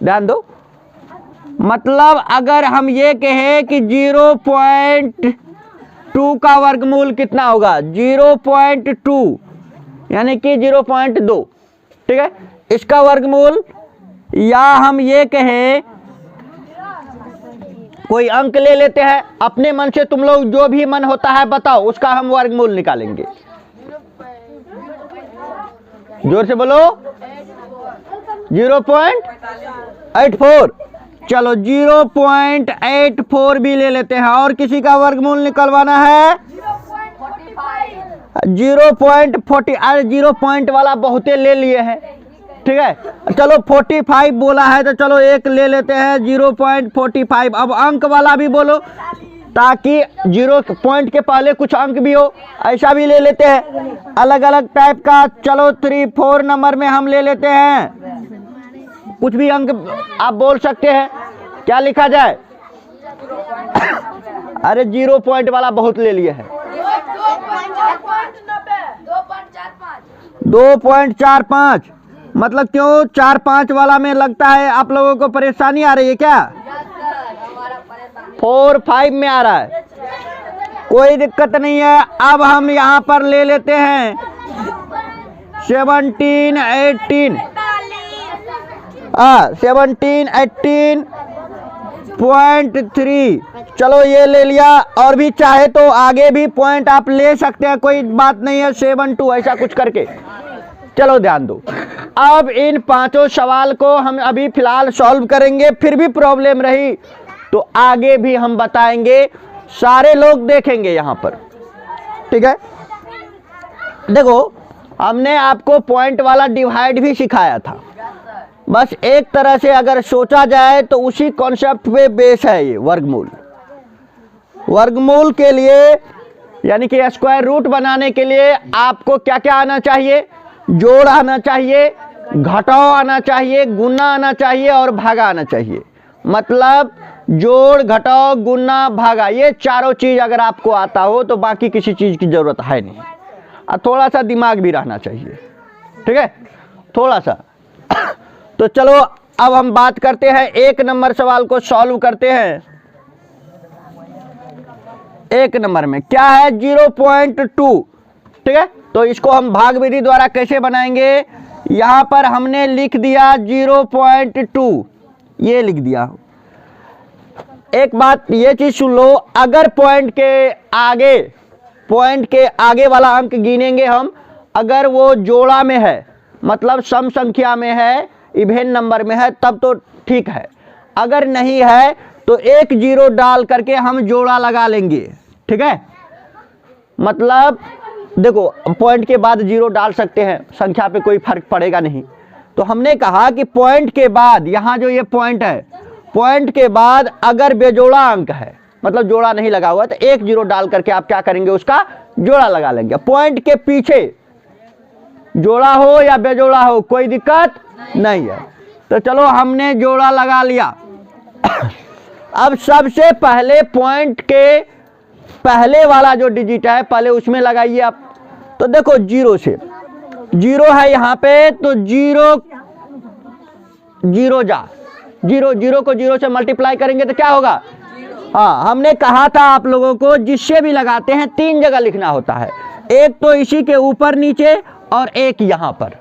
ध्यान दो, मतलब अगर हम ये कहें कि 0.2 का वर्गमूल कितना होगा, 0.2 यानी कि 0.2, ठीक है, इसका वर्गमूल, या हम ये कहें कोई अंक ले लेते हैं अपने मन से, तुम लोग जो भी मन होता है बताओ, उसका हम वर्गमूल निकालेंगे। जोर से बोलो, 0.84। चलो 0.84 भी ले लेते हैं। और किसी का वर्गमूल निकलवाना है 0.40। अरे 0 पॉइंट वाला बहुते ले लिए हैं, ठीक है, चलो 45 बोला है तो चलो एक ले लेते हैं 0.45। अब अंक वाला भी बोलो, ताकि 0 पॉइंट के पहले कुछ अंक भी हो, ऐसा भी ले लेते हैं अलग अलग टाइप का। चलो 3, 4 नंबर में हम ले लेते हैं, कुछ भी अंक आप बोल सकते हैं, क्या लिखा जाए? अरे 0 पॉइंट वाला बहुत ले लिए हैं, 2.45। मतलब क्यों 4-5 वाला में लगता है आप लोगों को परेशानी आ रही है क्या? 4-5 में आ रहा है, कोई दिक्कत नहीं है। अब हम यहाँ पर ले लेते हैं 17, 18, 17, 18.3। चलो ये ले लिया, और भी चाहे तो आगे भी पॉइंट आप ले सकते हैं, कोई बात नहीं है, 7-2 ऐसा कुछ करके। चलो ध्यान दो, अब इन पांचों सवाल को हम अभी फिलहाल सॉल्व करेंगे, फिर भी प्रॉब्लम रही तो आगे भी हम बताएंगे, सारे लोग देखेंगे यहाँ पर, ठीक है। देखो हमने आपको पॉइंट वाला डिवाइड भी सिखाया था, बस एक तरह से अगर सोचा जाए तो उसी कॉन्सेप्ट पे बेस है ये वर्गमूल। वर्गमूल के लिए यानी कि स्क्वायर रूट बनाने के लिए आपको क्या क्या आना चाहिए? जोड़ आना चाहिए, घटाव आना चाहिए, गुना आना चाहिए और भागा आना चाहिए। मतलब जोड़, घटाव, गुना, भागा, ये चारों चीज अगर आपको आता हो तो बाकी किसी चीज की जरूरत है नहीं, और थोड़ा सा दिमाग भी रहना चाहिए, ठीक है, थोड़ा सा। तो चलो अब हम बात करते हैं, 1 नंबर सवाल को सॉल्व करते हैं। 1 नंबर में क्या है? 0.2, ठीक है। तो इसको हम भाग विधि द्वारा कैसे बनाएंगे? यहां पर हमने लिख दिया 0.2, ये लिख दिया। एक बात ये चीज सुन लो, अगर पॉइंट के आगे वाला अंक गिनेंगे हम, अगर वो जोड़ा में है, मतलब सम संख्या में है, इवेन नंबर में है, तब तो ठीक है। अगर नहीं है तो 1 0 डाल करके हम जोड़ा लगा लेंगे, ठीक है। मतलब देखो पॉइंट के बाद 0 डाल सकते हैं, संख्या पे कोई फर्क पड़ेगा नहीं। तो हमने कहा कि पॉइंट के बाद, यहाँ जो ये पॉइंट है, पॉइंट के बाद अगर बेजोड़ा अंक है, मतलब जोड़ा नहीं लगा हुआ, तो 1 0 डाल करके आप क्या करेंगे? उसका जोड़ा लगा लेंगे। पॉइंट के पीछे जोड़ा हो या बेजोड़ा हो कोई दिक्कत नहीं है। तो चलो हमने जोड़ा लगा लिया। अब सबसे पहले पॉइंट के पहले वाला जो डिजिट है पहले उसमें लगाइए आप। तो देखो 0 से 0 है यहाँ पे, तो 0 को 0 से मल्टीप्लाई करेंगे तो क्या होगा? हाँ, हमने कहा था आप लोगों को जिससे भी लगाते हैं 3 जगह लिखना होता है, एक तो इसी के ऊपर नीचे और एक यहाँ पर।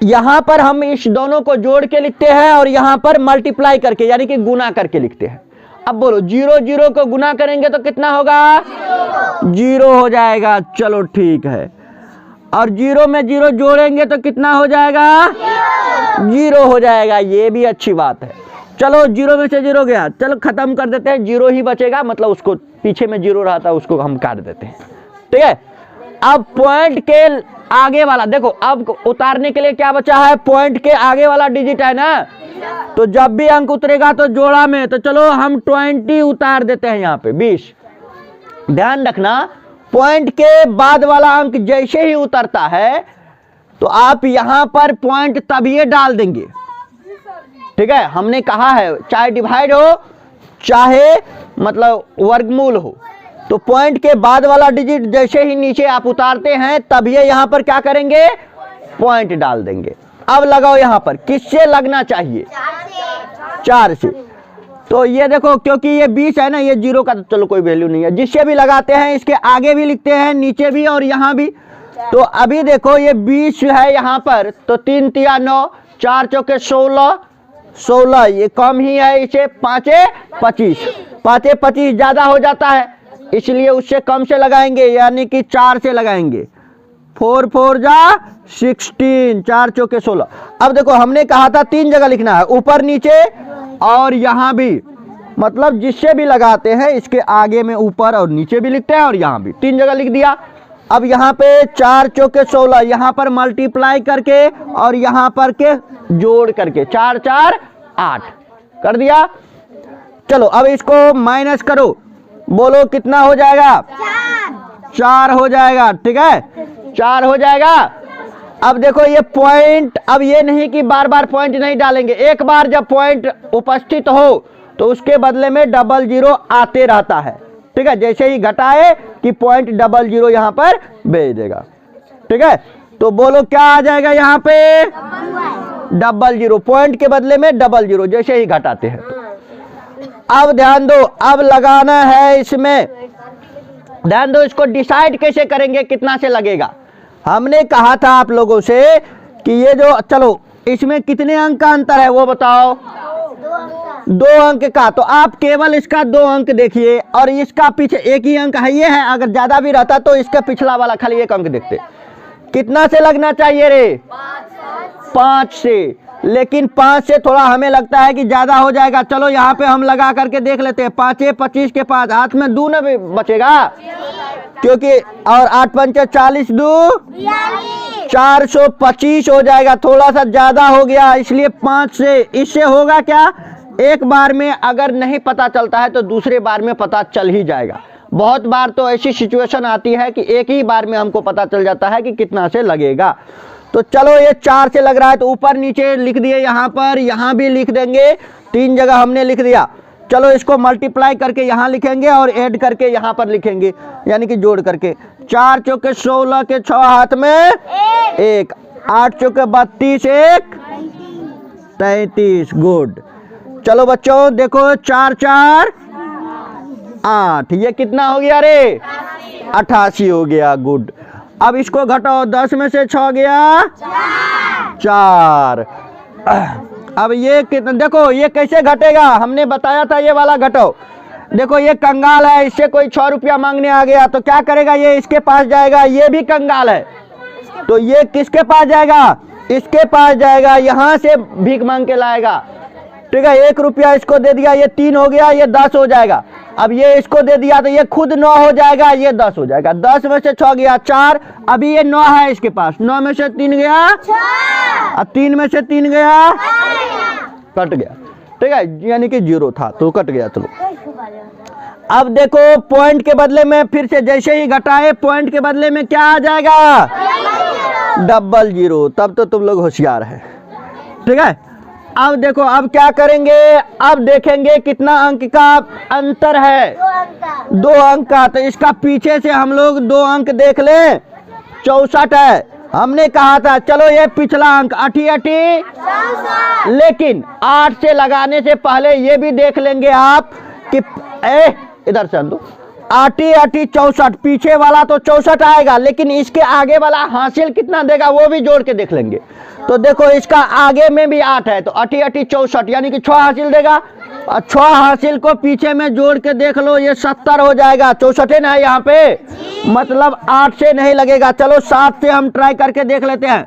यहाँ पर हम इस दोनों को जोड़ के लिखते हैं और यहाँ पर मल्टीप्लाई करके यानी कि गुना करके लिखते हैं। अब बोलो 0 0 को गुना करेंगे तो कितना होगा? 0 हो जाएगा। चलो ठीक है। और 0 में 0 जोड़ेंगे तो कितना हो जाएगा? 0 हो जाएगा। ये भी अच्छी बात है। चलो 0 में से 0 गया, चलो खत्म कर देते हैं, 0 ही बचेगा, मतलब उसको पीछे में 0 रहा था उसको हम काट देते हैं, ठीक है। अब पॉइंट के आगे वाला देखो, अब उतारने के लिए क्या बचा है? पॉइंट के आगे वाला डिजिट है ना, तो जब भी अंक उतरेगा तो जोड़ा में, तो चलो हम 20 उतार देते हैं यहाँ पे 20। ध्यान रखना, पॉइंट के बाद वाला अंक जैसे ही उतरता है तो आप यहाँ पर पॉइंट तभी डाल देंगे, ठीक है। हमने कहा है चाहे डिवाइड हो चाहे मतलब वर्गमूल हो, तो पॉइंट के बाद वाला डिजिट जैसे ही नीचे आप उतारते हैं तभी यहाँ पर क्या करेंगे? पॉइंट डाल देंगे। अब लगाओ यहाँ पर, किससे लगना चाहिए? 4 से। तो ये देखो, क्योंकि ये 20 है ना, ये 0 का तो चलो कोई वैल्यू नहीं है, जिससे भी लगाते हैं इसके आगे भी लिखते हैं, नीचे भी और यहाँ भी। तो अभी देखो ये 20 है यहाँ पर, तो 3 तिया 9, 4 चौके 16, 16 ये कम ही है, इसे 5 25, 5 25 ज्यादा हो जाता है, इसलिए उससे कम से लगाएंगे, यानी कि 4 से लगाएंगे। 4 4 जा 16, 4 चौके 16। अब देखो हमने कहा था 3 जगह लिखना है, ऊपर नीचे और यहाँ भी, मतलब जिससे भी लगाते हैं इसके आगे में ऊपर और नीचे भी लिखते हैं और यहाँ भी 3 जगह लिख दिया। अब यहाँ पे 4 चौके 16, यहाँ पर मल्टीप्लाई करके और यहाँ पर के जोड़ करके 4 4 8 कर दिया। चलो अब इसको माइनस करो, बोलो कितना हो जाएगा? 4 हो जाएगा, ठीक है, 4 हो जाएगा। अब देखो ये पॉइंट, अब ये नहीं कि बार बार पॉइंट नहीं डालेंगे, एक बार जब पॉइंट उपस्थित हो तो उसके बदले में 00 आते रहता है, ठीक है। जैसे ही घटाए कि पॉइंट 00 यहाँ पर भेज देगा, ठीक है। तो बोलो क्या आ जाएगा यहाँ पे? 00, पॉइंट के बदले में 00 जैसे ही घटाते हैं तो। अब ध्यान दो, अब लगाना है इसमें, ध्यान दो, इसको डिसाइड कैसे करेंगे कितना से लगेगा। हमने कहा था आप लोगों से कि ये जो, चलो इसमें कितने अंक का अंतर है वो बताओ? 2 अंक का। तो आप केवल इसका 2 अंक देखिए और इसका पीछे 1 ही अंक है, ये है। अगर ज्यादा भी रहता तो इसका पिछला वाला खाली 1 अंक देखते। कितना से लगना चाहिए रे? 5 से, लेकिन 5 से थोड़ा हमें लगता है कि ज्यादा हो जाएगा। चलो यहाँ पे हम लगा करके देख लेते हैं। 5 25 के 5, हाथ में 2 न बचेगा, क्योंकि और 8 पंचे 40, 2 425 हो जाएगा, थोड़ा सा ज्यादा हो गया, इसलिए 5 से। इससे होगा क्या, एक बार में अगर नहीं पता चलता है तो दूसरे बार में पता चल ही जाएगा। बहुत बार तो ऐसी सिचुएशन आती है कि एक ही बार में हमको पता चल जाता है कि कितना से लगेगा। तो चलो ये 4 से लग रहा है तो ऊपर नीचे लिख दिए, यहाँ पर, यहाँ भी लिख देंगे, 3 जगह हमने लिख दिया। चलो इसको मल्टीप्लाई करके यहाँ लिखेंगे और ऐड करके यहाँ पर लिखेंगे, यानी कि जोड़ करके। 4 चौके 16 के 6 हाथ में 1, 8 चौके 32, 1 33। गुड। चलो बच्चों देखो, 4 4 8, ये कितना हो गया रे? 88 हो गया। गुड। अब इसको घटाओ, 10 में से 6 गया 4। अब ये कितना, देखो ये कैसे घटेगा, हमने बताया था ये वाला घटाओ। देखो ये कंगाल है, इससे कोई 6 रुपया मांगने आ गया तो क्या करेगा, ये इसके पास जाएगा। ये भी कंगाल है तो ये किसके पास जाएगा? इसके पास जाएगा, यहाँ से भीख मांग के लाएगा, ठीक है। 1 रुपया इसको दे दिया, ये 3 हो गया, ये 10 हो जाएगा। अब ये इसको दे दिया तो ये खुद 9 हो जाएगा, ये 10 हो जाएगा। 10 में से 6 गया 4, अभी ये 9 है इसके पास, 9 में से 3 गया 4, 3 में से 3 गया, कट गया, ठीक है, यानी कि 0 था तो कट गया। चलो अब देखो, पॉइंट के बदले में फिर से जैसे ही घटाए, पॉइंट के बदले में क्या आ जाएगा? 00। तब तो तुम लोग होशियार है, ठीक है। अब देखो, अब क्या करेंगे, अब देखेंगे कितना अंक का अंतर है। 2 अंक का। तो इसका पीछे से हम लोग 2 अंक देख लें, 64 है। हमने कहा था चलो ये पिछला अंक 88, लेकिन 8 से लगाने से पहले ये भी देख लेंगे आप कि इधर से दो, 8 64, पीछे वाला तो 64 आएगा, लेकिन इसके आगे वाला हासिल कितना देगा वो भी जोड़ के देख लेंगे। तो देखो इसका आगे में भी 8 है तो 8 64, यानी कि 6 हासिल देगा। 6 हासिल को पीछे में जोड़ के देख लो, ये 70 हो जाएगा। 64 ना है यहाँ पे, मतलब 8 से नहीं लगेगा। चलो 7 से हम ट्राई करके देख लेते हैं।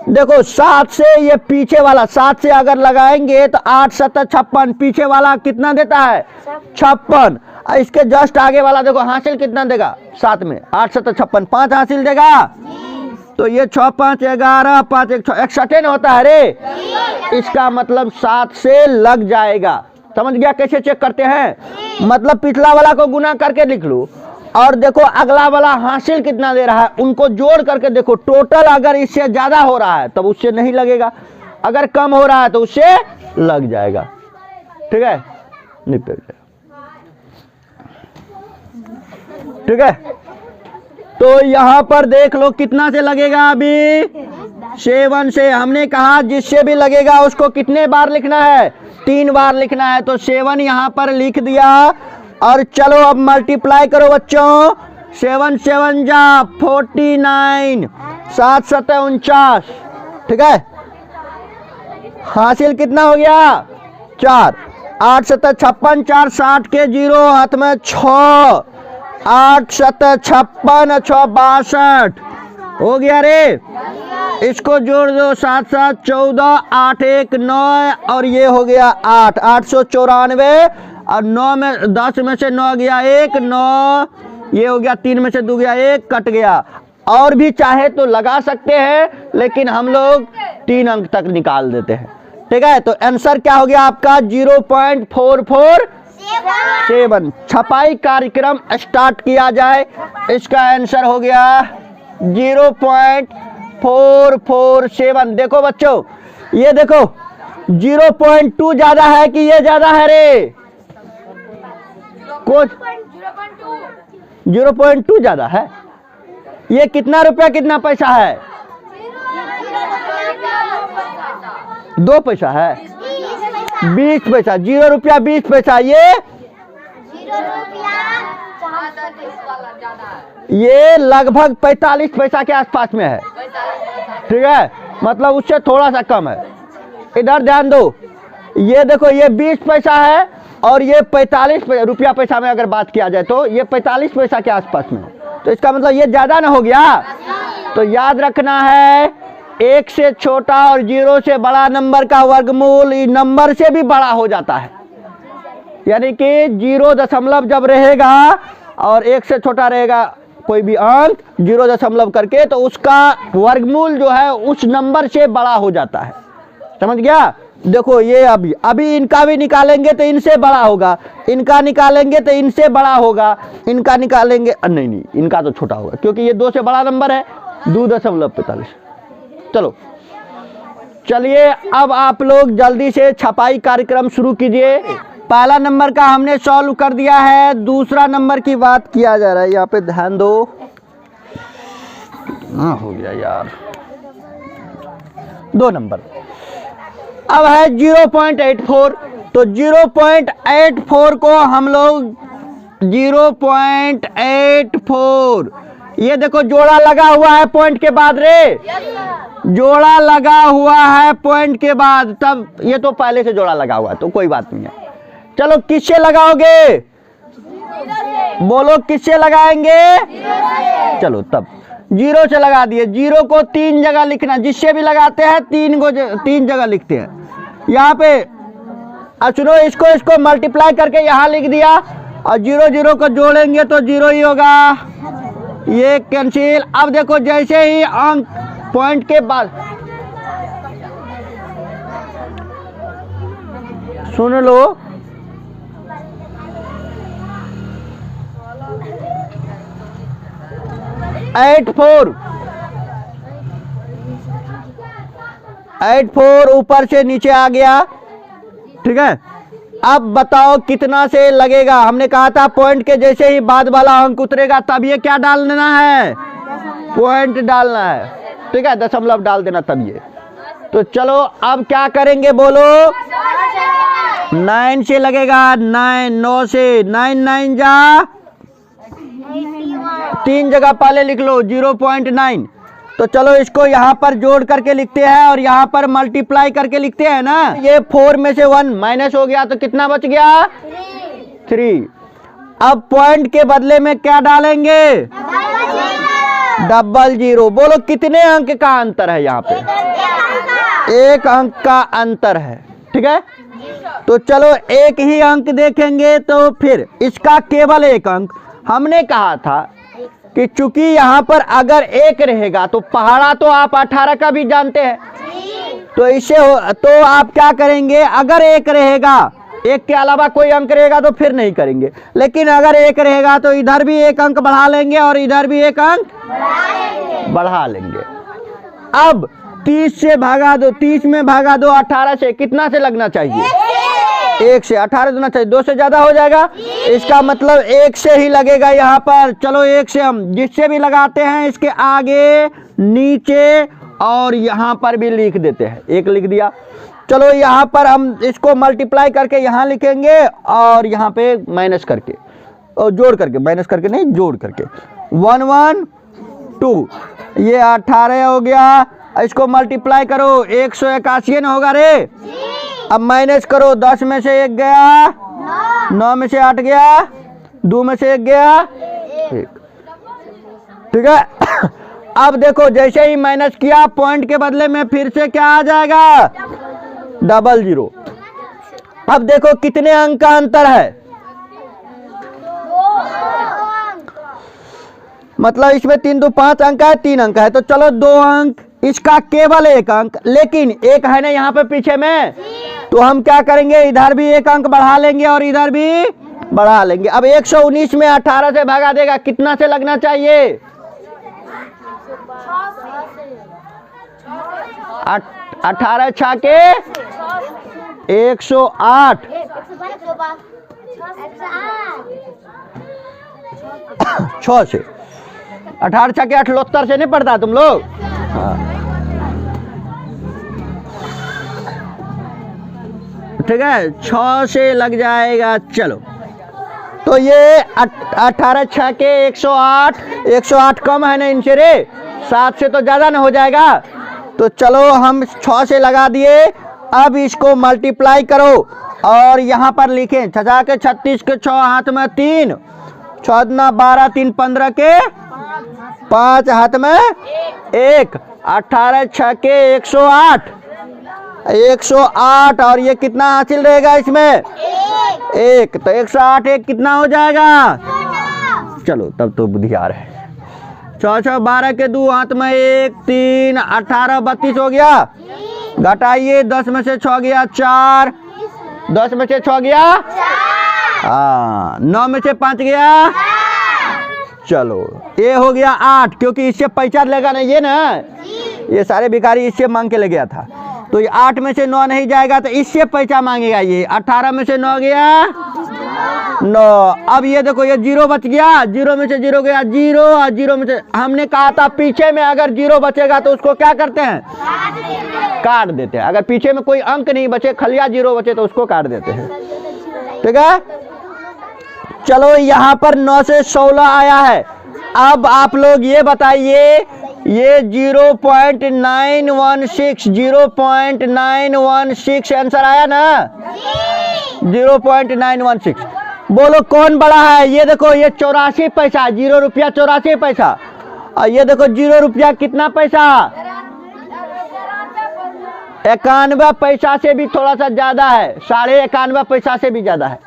देखो 7 से ये पीछे वाला, 7 से अगर लगाएंगे तो 8 7 56, पीछे वाला कितना देता है? 56। इसके जस्ट आगे वाला देखो हासिल कितना देगा? 7 में 8 7 56, 5 हासिल देगा। तो ये 6 5 11, 5 1 6, 61 होता है रे। इसका मतलब 7 से लग जाएगा। समझ गया कैसे चेक करते हैं? मतलब पिछला वाला को गुना करके लिख लो और देखो अगला वाला हासिल कितना दे रहा है, उनको जोड़ करके देखो। टोटल अगर इससे ज्यादा हो रहा है तब उससे नहीं लगेगा, अगर कम हो रहा है तो उससे लग जाएगा, ठीक है, निपट जाएगा, ठीक है। तो यहां पर देख लो कितना से लगेगा, अभी 7 से हमने कहा जिससे भी लगेगा उसको कितने बार लिखना है, 3 बार लिखना है। तो 7 यहाँ पर लिख दिया और चलो अब मल्टीप्लाई करो बच्चों। 7 7 जा 49, 7 7 49, ठीक है। हासिल कितना हो गया 4, 8 7 56, 4 60 के 0 हाथ में 6, 8 7 56, 6 62 हो गया रे। इसको जोड़ दो 7 7 14, 8 1 9 और ये हो गया 8, 894 और 9 में 10 में से 9 गया 1, 9 ये हो गया, 3 में से 2 गया 1, कट गया। और भी चाहे तो लगा सकते हैं लेकिन हम लोग 3 अंक तक निकाल देते हैं, ठीक है। तो आंसर क्या हो गया आपका 0.447। छपाई कार्यक्रम स्टार्ट किया जाए, इसका आंसर हो गया 0.447। देखो बच्चों, ये देखो 0.2 ज्यादा है कि ये ज्यादा है रे, कुछ 0.2 ज्यादा है। ये कितना रुपया कितना पैसा है, 2 पैसा है, 20 पैसा, 0 रुपया 20 पैसा। ये लगभग 45 पैसा के आसपास में है, ठीक है, मतलब उससे थोड़ा सा कम है। इधर ध्यान दो, ये देखो ये 20 पैसा है और ये 45 रुपया पैसा में अगर बात किया जाए तो ये 45 पैसा के आसपास में है। तो इसका मतलब ये ज्यादा ना हो गया। तो याद रखना है 1 से छोटा और 0 से बड़ा नंबर का वर्गमूल नंबर से भी बड़ा हो जाता है। यानी कि 0 दशमलव जब रहेगा और 1 से छोटा रहेगा कोई भी अंक 0 दशमलव करके, तो उसका वर्गमूल जो है उस नंबर से बड़ा हो जाता है। समझ गया। देखो ये अभी इनका भी निकालेंगे तो इनसे बड़ा होगा, इनका निकालेंगे तो इनसे बड़ा होगा, इनका निकालेंगे नहीं इनका तो छोटा होगा क्योंकि ये 2 से बड़ा नंबर है, 2.45। चलो चलिए अब आप लोग जल्दी से छपाई कार्यक्रम शुरू कीजिए। पहला नंबर का हमने सॉल्व कर दिया है, दूसरा नंबर की बात किया जा रहा है। यहाँ पे ध्यान दो, हो गया यार 2 नंबर। अब है 0.84। तो 0.84 को हम लोग 0.84, ये देखो जोड़ा लगा हुआ है पॉइंट के बाद रे, जोड़ा लगा हुआ है पॉइंट के बाद, तब ये तो पहले से जोड़ा लगा हुआ है तो कोई बात नहीं है। चलो किससे लगाओगे, बोलो किससे लगाएंगे, चलो तब 0 से लगा दिए। 0 को 3 जगह लिखना, जिससे भी लगाते हैं 3 जगह लिखते हैं। यहाँ पे सुनो, इसको मल्टीप्लाई करके यहाँ लिख दिया और 0 0 को जोड़ेंगे तो 0 ही होगा, ये कैंसिल। अब देखो जैसे ही अंक पॉइंट के बाद, सुन लो, एट फोर ऊपर से नीचे आ गया, ठीक है। अब बताओ कितना से लगेगा। हमने कहा था पॉइंट के जैसे ही बाद वाला अंक उतरेगा तब ये क्या डालना है, पॉइंट डालना है, ठीक है, दशमलव डाल देना तब ये। तो चलो अब क्या करेंगे बोलो, 9 से लगेगा, 9 से 9 9 जा 3 जगह पहले लिख लो 0.9। तो चलो इसको यहाँ पर जोड़ करके लिखते हैं और यहाँ पर मल्टीप्लाई करके लिखते हैं ना। ये 4 में से 1 माइनस हो गया तो कितना बच गया, 3। अब पॉइंट के बदले में क्या डालेंगे, 00। बोलो कितने अंक का अंतर है, यहाँ पे 1 अंक का अंतर है, ठीक है। तो चलो एक ही अंक देखेंगे तो फिर इसका केवल 1 अंक। हमने कहा था कि चूंकि यहाँ पर अगर 1 रहेगा तो पहाड़ा तो आप 18 का भी जानते हैं, तो इससे तो आप क्या करेंगे, अगर 1 रहेगा, 1 के अलावा कोई अंक रहेगा तो फिर नहीं करेंगे, लेकिन अगर 1 रहेगा तो इधर भी 1 अंक बढ़ा लेंगे और इधर भी 1 अंक बढ़ा लेंगे। अब 30 से भागा दो, 30 में भागा दो 18 से, कितना से लगना चाहिए, 1 से। 18 देना चाहिए, 2 से ज्यादा हो जाएगा, इसका मतलब 1 से ही लगेगा यहाँ पर। चलो 1 से हम जिससे भी लगाते हैं इसके आगे नीचे और यहाँ पर भी लिख देते हैं, 1 लिख दिया। चलो यहाँ पर हम इसको मल्टीप्लाई करके यहाँ लिखेंगे और यहाँ पे माइनस करके और जोड़ करके, माइनस करके नहीं जोड़ करके, 1 1 2, ये 18 हो गया। इसको मल्टीप्लाई करो, 181 न होगा रे। अब माइनस करो, 10 में से 1 गया, 9 में से 8 गया, 2 में से 1 गया, 1। ठीक है। अब देखो जैसे ही माइनस किया, पॉइंट के बदले में फिर से क्या आ जाएगा, 00। अब देखो कितने अंक का अंतर है, मतलब इसमें 3 2 5 अंक है, 3 अंक है, तो चलो 2 अंक, इसका केवल 1 अंक, लेकिन 1 है ना यहाँ पे पीछे में, तो हम क्या करेंगे, इधर भी 1 अंक बढ़ा लेंगे और इधर भी बढ़ा लेंगे। अब 119 में 18 से भागा देगा, कितना से लगना चाहिए, 18 6 के 108, 6 से, 18 6 के 78 से नहीं पढ़ता तुम लोग। हाँ ठीक है, 6 से लग जाएगा। चलो तो ये 18 6 के 108, 108 कम है ना इनसे रे, 7 से तो ज़्यादा ना हो जाएगा। तो चलो हम 6 से लगा दिए। अब इसको मल्टीप्लाई करो और यहाँ पर लिखें, 6 के 36 के 6 हाथ में 3, 6 दूना 12, 3 15 के 5 हाथ में 1, 18 6 के 108, 108 और ये कितना हासिल रहेगा इसमें, 1, तो 108 1 कितना हो जाएगा। चलो तब तो बुद्धि आ रहा है। 6 6 12 के 2 हाथ में 1, 3 18 32 हो गया। घटाइए, 10 में से 6 गया 4, 10 में से 6 गया, हाँ 9 में से 5 गया। चलो ये हो गया 8, क्योंकि इससे पैसा लेगा ना ये ना, ये सारे भिखारी इससे मांग के ले गया था। तो ये 8 में से 9 नहीं जाएगा तो इससे पैसा मांगेगा ये। 18 में से 9 गया 9। अब ये देखो ये 0 बच गया, 0 में से 0 गया 0 और 0 में से, हमने कहा था पीछे में अगर 0 बचेगा तो उसको क्या करते हैं, काट देते हैं। अगर पीछे में कोई अंक नहीं बचे, खलिया 0 बचे तो उसको काट देते हैं। ठीक है। चलो यहाँ पर 9 से 16 आया है। अब आप लोग ये बताइए, ये 0.916 0.916 आंसर आया ना, 0.916। बोलो कौन बड़ा है। ये देखो ये 84 पैसा, 0 रुपया 84 पैसा, और ये देखो 0 रुपया कितना पैसा, 91 पैसा से भी थोड़ा सा ज्यादा है, 91.5 पैसा से भी ज्यादा है।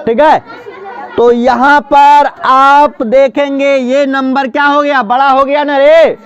ठीक है। तो यहाँ पर आप देखेंगे ये नंबर क्या हो गया, बड़ा हो गया ना रे।